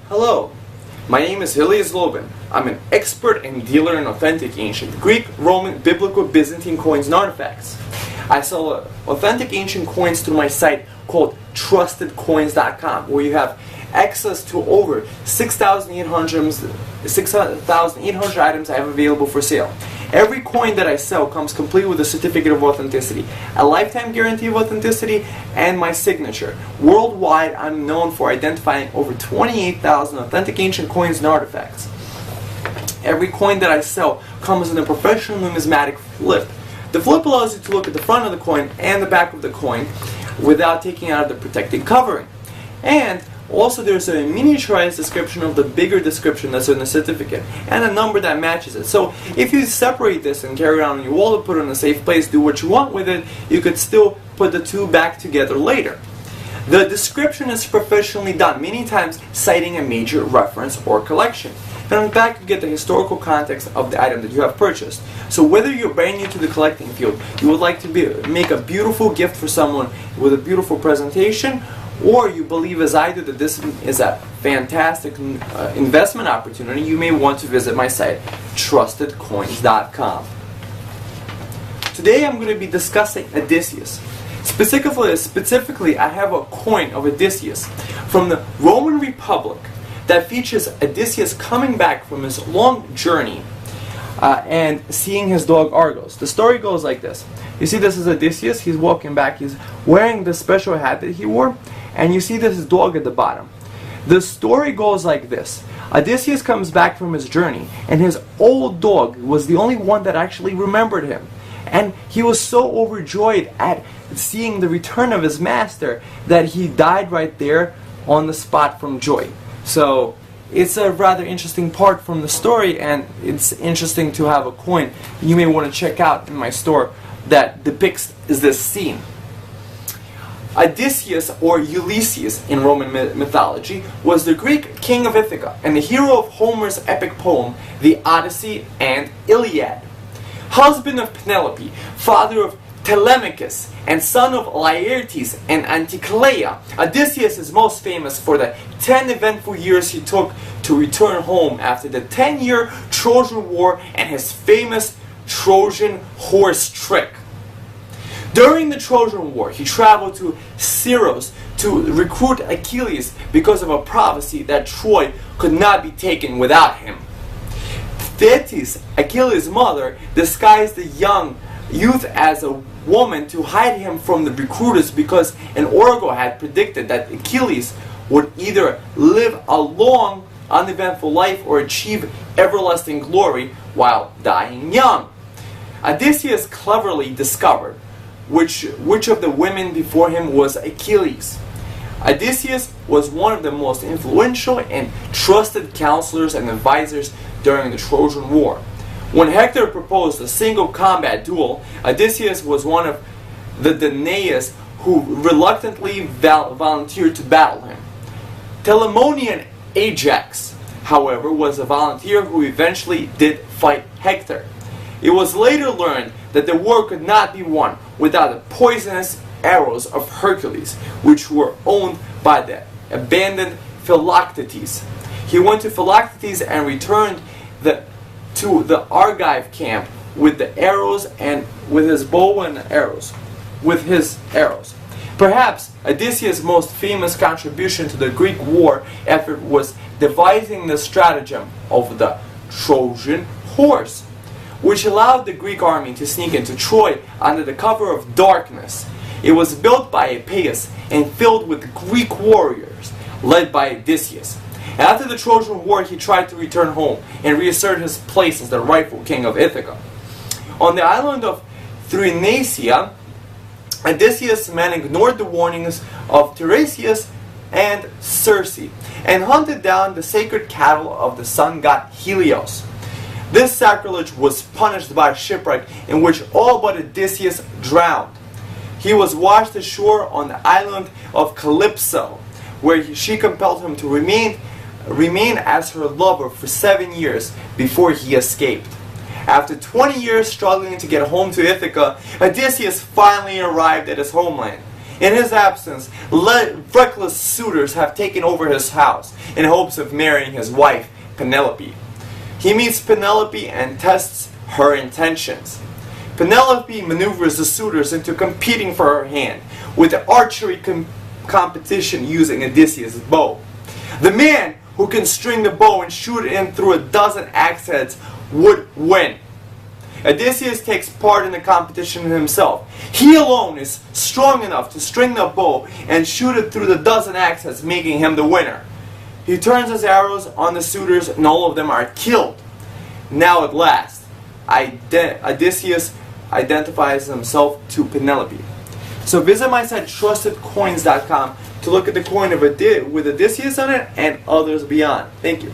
Hello, my name is Lydia. I'm an expert and dealer in authentic ancient Greek, Roman, Biblical, Byzantine coins and artifacts. I sell authentic ancient coins through my site called trustedcoins.com, where you have access to over 6,800 items I have available for sale. Every coin that I sell comes complete with a certificate of authenticity, a lifetime guarantee of authenticity, and my signature. Worldwide, I'm known for identifying over 28,000 authentic ancient coins and artifacts. Every coin that I sell comes in a professional numismatic flip. The flip allows you to look at the front of the coin and the back of the coin without taking out the protecting covering. And also there's a miniaturized description of the bigger description that's in the certificate and a number that matches it. So if you separate this and carry it around on your wall or put it in a safe place, do what you want with it, you could still put the two back together later. The description is professionally done, many times citing a major reference or collection. And on the back you get the historical context of the item that you have purchased. So whether you're brand new to the collecting field, you would like to make a beautiful gift for someone with a beautiful presentation, or you believe as I do that this is a fantastic investment opportunity, you may want to visit my site, trustedcoins.com. Today I'm going to be discussing Odysseus. Specifically, I have a coin of Odysseus from the Roman Republic that features Odysseus coming back from his long journey and seeing his dog Argos. The story goes like this. You see, this is Odysseus. He's walking back. He's wearing the special hat that he wore. And you see this dog at the bottom. The story goes like this. Odysseus comes back from his journey, and his old dog was the only one that actually remembered him. And he was so overjoyed at seeing the return of his master that he died right there on the spot from joy. So it's a rather interesting part from the story, and it's interesting to have a coin you may want to check out in my store that depicts this scene. Odysseus, or Ulysses in Roman mythology, was the Greek king of Ithaca and the hero of Homer's epic poem, the Odyssey and Iliad. Husband of Penelope, father of Telemachus, and son of Laertes and Anticlea, Odysseus is most famous for the 10 eventful years he took to return home after the 10-year Trojan War and his famous Trojan horse trick. During the Trojan War, he traveled to Syros to recruit Achilles because of a prophecy that Troy could not be taken without him. Thetis, Achilles' mother, disguised the young youth as a woman to hide him from the recruiters because an oracle had predicted that Achilles would either live a long, uneventful life or achieve everlasting glory while dying young. Odysseus cleverly discovered which of the women before him was Achilles. Odysseus was one of the most influential and trusted counselors and advisors during the Trojan War. When Hector proposed a single combat duel, Odysseus was one of the Danaans who reluctantly volunteered to battle him. Telamonian Ajax, however, was a volunteer who eventually did fight Hector. It was later learned that the war could not be won without the poisonous arrows of Hercules, which were owned by the abandoned Philoctetes. He went to Philoctetes and returned to the Argive camp with the arrows and with his bow and arrows. Perhaps Odysseus' most famous contribution to the Greek war effort was devising the stratagem of the Trojan horse, which allowed the Greek army to sneak into Troy under the cover of darkness. It was built by Epeius and filled with Greek warriors, led by Odysseus. After the Trojan War, he tried to return home and reassert his place as the rightful king of Ithaca. On the island of Thrinacia, Odysseus' men ignored the warnings of Tiresias and Circe and hunted down the sacred cattle of the sun god Helios. This sacrilege was punished by a shipwreck in which all but Odysseus drowned. He was washed ashore on the island of Calypso, where she compelled him to remain as her lover for 7 years before he escaped. After 20 years struggling to get home to Ithaca, Odysseus finally arrived at his homeland. In his absence, reckless suitors have taken over his house in hopes of marrying his wife, Penelope. He meets Penelope and tests her intentions. Penelope maneuvers the suitors into competing for her hand with the archery competition using Odysseus' bow. The man who can string the bow and shoot it in through a dozen axe heads would win. Odysseus takes part in the competition himself. He alone is strong enough to string the bow and shoot it through the dozen axe heads, making him the winner. He turns his arrows on the suitors and all of them are killed. Now at last, Odysseus identifies himself to Penelope. So visit my site trustedcoins.com to look at the coin with Odysseus on it and others beyond. Thank you.